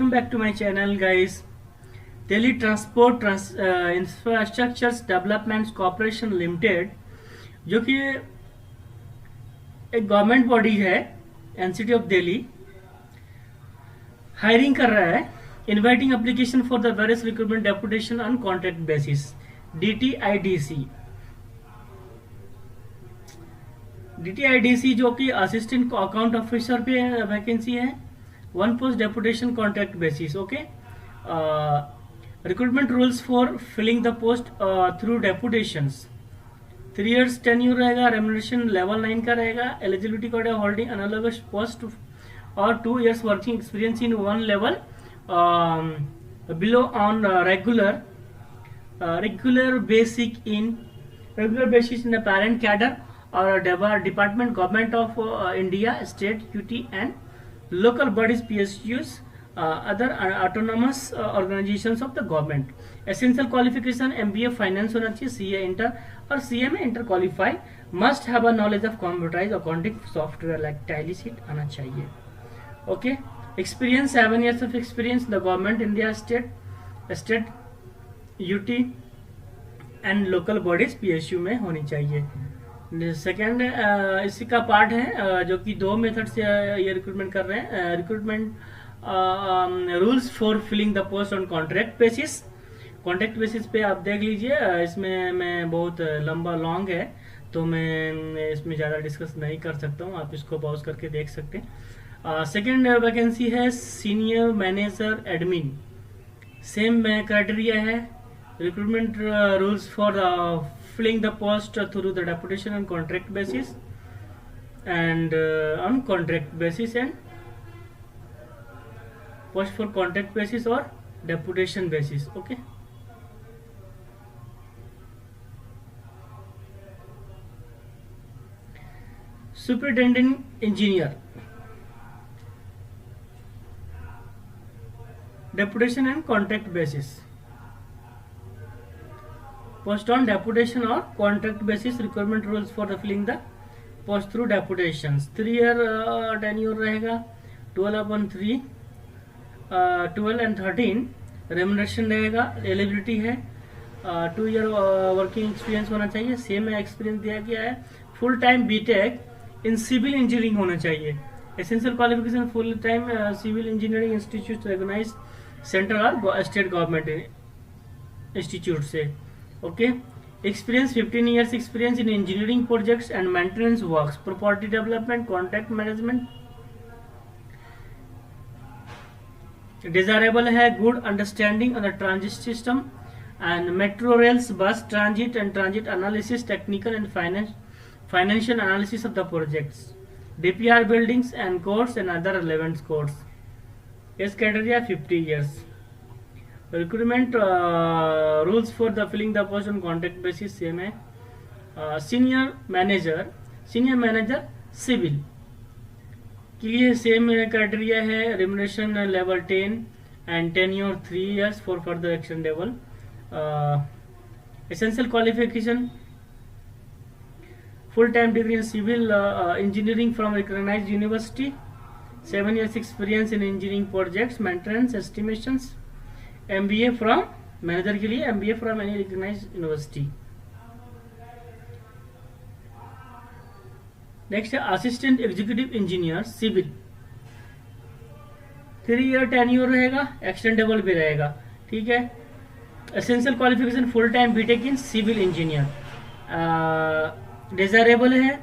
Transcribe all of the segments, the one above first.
Welcome back to my channel guys. Delhi transport infrastructures development corporation limited, जो कि एक government body है, NCT of Delhi, hiring कर रहा है। Inviting application for the various recruitment deputation on contract basis, DTIDC। DTIDC जो कि assistant account officer पे वैकेंसी है, one post deputation contract basis. Okay, recruitment rules for filling the post through deputations, 3 years tenure रहेगा, remuneration level 9 का रहेगा, eligibility code है holding analogous post और 2 years working experience in one level below on regular basis in the parent cadre और department government of India, state, UT and local bodies, PSUs, other autonomous organizations of the government। essential qualification MBA finance होना चाहिए, CA inter और CA में inter qualify, must have a knowledge of computerise accounting software like Tally sheet आना चाहिए। Okay, experience 7 years of experience the government India, state UT and local bodies PSU में होनी चाहिए। Second इसी का part है, जो कि 2 मेथड से ये रिक्रूटमेंट कर रहे हैं। Recruitment rules for filling the post on contract basis. Contract basis पे आप देख लीजिए, इसमें मैं बहुत लॉन्ग है तो मैं इसमें ज़्यादा डिस्कस नहीं कर सकता हूँ, आप इसको पॉज करके देख सकते हैं। सेकेंड वैकेंसी है senior manager admin, same criteria है। Recruitment rules for filling the post through the deputation on contract basis and on contract basis and post for contract basis or deputation basis। okay, superintendent engineer, deputation and contract basis, post on deputation or contract basis। Requirement rules for filling the post through deputations, 3 year tenure रहेगा, 12/3 12 and 13 remuneration रहेगा, eligibility है 2 year working experience होना चाहिए, same experience दिया गया है। Full time BTech in civil engineering होना चाहिए। Essential qualification full time civil engineering institute recognise central और स्टेट गवर्नमेंट इंस्टीट्यूट से। Okay, experience 15 years experience in engineering projects and maintenance works, property development, contract management. Desirable है good understanding on the transit system and metro rails, bus transit and transit analysis, technical and financial analysis of the projects, DPR buildings and course and other relevant course. Age criteria 50 years। Recruitment rules for the filling the post on contract basis same है। Senior manager civil के लिए same criteria है, remuneration level 10 and tenure 3 years for further extendable. Essential qualification full time degree in civil engineering from recognised university, 7 years experience in engineering projects, maintenance, estimations. MBA from manager के लिए MBA from any recognised university. Next है assistant executive engineer civil, 3 year tenure रहेगा, extendable भी रहेगा। ठीक है, essential qualification full time BTech in civil engineer. Desirable है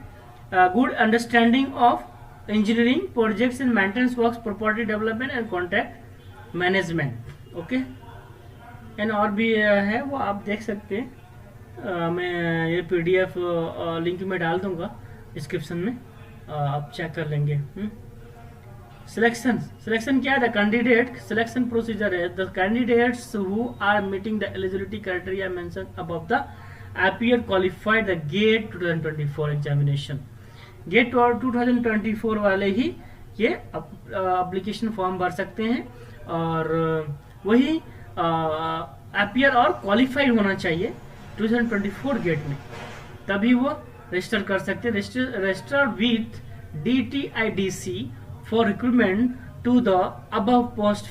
good understanding of engineering projects in maintenance works, property development and contract management. Okay, and और भी है वो आप देख सकते हैं, मैं ये PDF लिंक में डाल दूंगा डिस्क्रिप्शन में, आप चेक कर लेंगे। सिलेक्शन क्या है? द कैंडिडेट सिलेक्शन प्रोसीजर है, the candidates who are meeting the eligibility criteria mention above the appear qualified the GATE 2024 examination. GATE 2024 वाले ही ये एप्लीकेशन फॉर्म भर सकते हैं, और वही अपीयर और क्वालिफाइड होना चाहिए 2024 गेट में, तभी वो रजिस्टर कर सकते हैं। Register with DTIDC for recruitment to the above post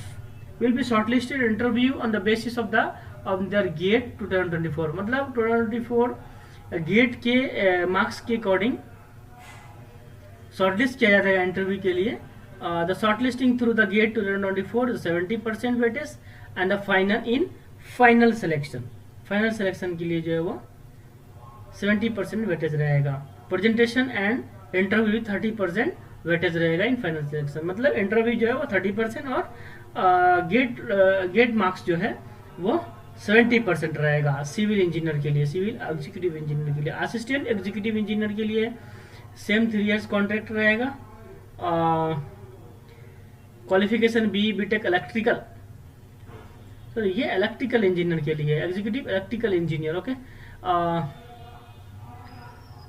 will be shortlisted interview on the basis of their GATE 2024, मतलब 2024 गेट के मार्क्स के अकॉर्डिंग शॉर्टलिस्ट किया जाता है इंटरव्यू के लिए. The shortlisting through the GATE 2024 70% weightage and the final selection के लिए जो है वो 70% वेटेज रहेगा. प्रेजेंटेशन एंड इंटरव्यू 30% वेटेज रहेगा इन फाइनल सिलेक्शन. मतलब इंटरव्यू जो है वो 30% और गेट मार्क्स जो है वो 70% रहेगा सिविल इंजीनियर के लिए, सिविल एग्जीक्यूटिव इंजीनियर के लिए. असिस्टेंट एग्जीक्यूटिव इंजीनियर के लिए सेम 3 इयर्स कॉन्ट्रैक्ट रहेगा. क्वालिफिकेशन बीटेक इलेक्ट्रिकल, तो ये इलेक्ट्रिकल इंजीनियर के लिए, executive electrical engineer. Okay,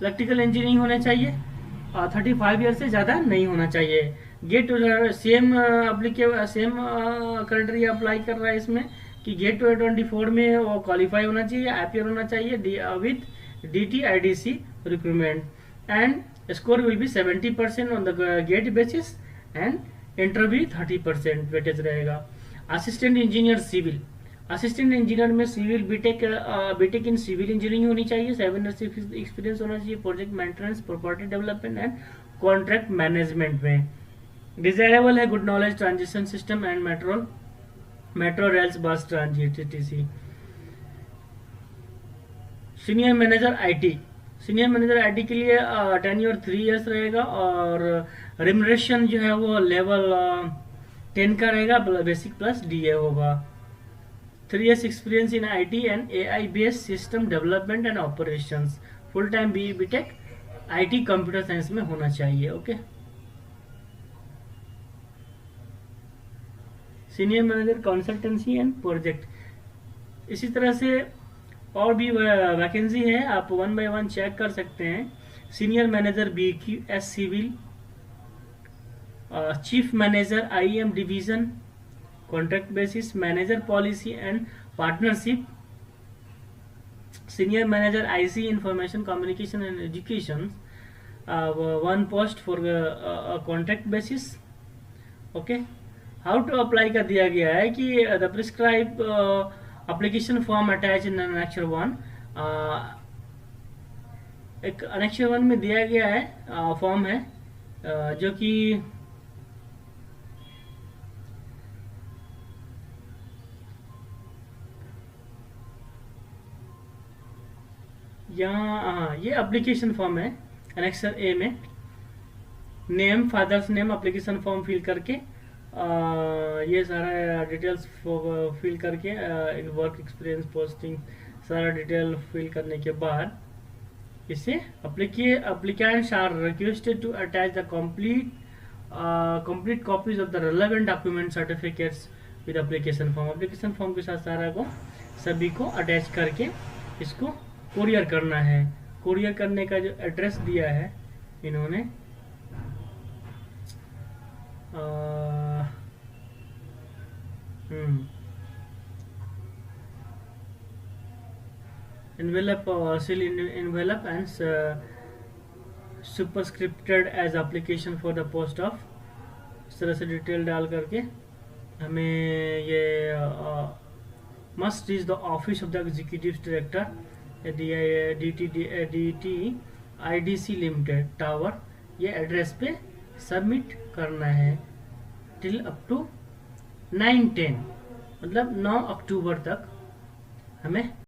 electrical engineering होना चाहिए, 35 ईयर से ज़्यादा नहीं होना चाहिए. गेट सेम क्राइटेरिया अप्लाई कर रहा है इसमें कि गेट 24 में वो क्वालिफाई होना चाहिए, अपियर होना चाहिए with DT IDC recruitment, and score will be 70% on the gate basis and interview 30% weightage रहेगा. Assistant engineer civil, assistant engineer में civil BTech in civil engineering होनी चाहिए, 7 ईयर्स एक्सपीरियंस होना चाहिए project maintenance, property development and contract management में. Desirable है good knowledge transition system and metro rails bus transit etc. Senior manager IT के लिए tenure 3 years रहेगा और रिमरेशन जो है वो लेवल 10 का रहेगा, बेसिक प्लस DA होगा. 3 years experience in IT and AI based system development and operations, full time BE BTech IT computer science में होना चाहिए. Okay, senior manager consultancy and project, इसी तरह से और भी वैकेंसी है, आप 1 by 1 चेक कर सकते हैं. Senior manager BQS civil, chief manager IEM division contract basis, manager policy and partnership, senior manager IC information communication and education, 1 post for contract basis. Okay, how to apply का दिया गया है कि the prescribe application form attach in annexure 1. एक annexure 1 में दिया गया है फॉर्म है जो कि यहाँ ये एप्लीकेशन फॉर्म है. अनेक्सर ए में name, father's name, application form fill करके ये सारा डिटेल्स फिल करके इन वर्क एक्सपीरियंस पोस्टिंग सारा डिटेल फिल करने के बाद इसे applicants are requested to attach the complete copies of the relevant document certificates with application form. Application form के साथ सारा को सभी को अटैच करके इसको कोरियर करना है. कोरियर करने का जो एड्रेस दिया है इन्होंने envelope, seal envelope and superscripted as application for the post of, इस तरह से डिटेल डाल करके हमें ये must reach the office of the executive director DT IDC limited tower, ये एड्रेस पे सबमिट करना है टिल अप टू 9/10, मतलब 9 अक्टूबर तक हमें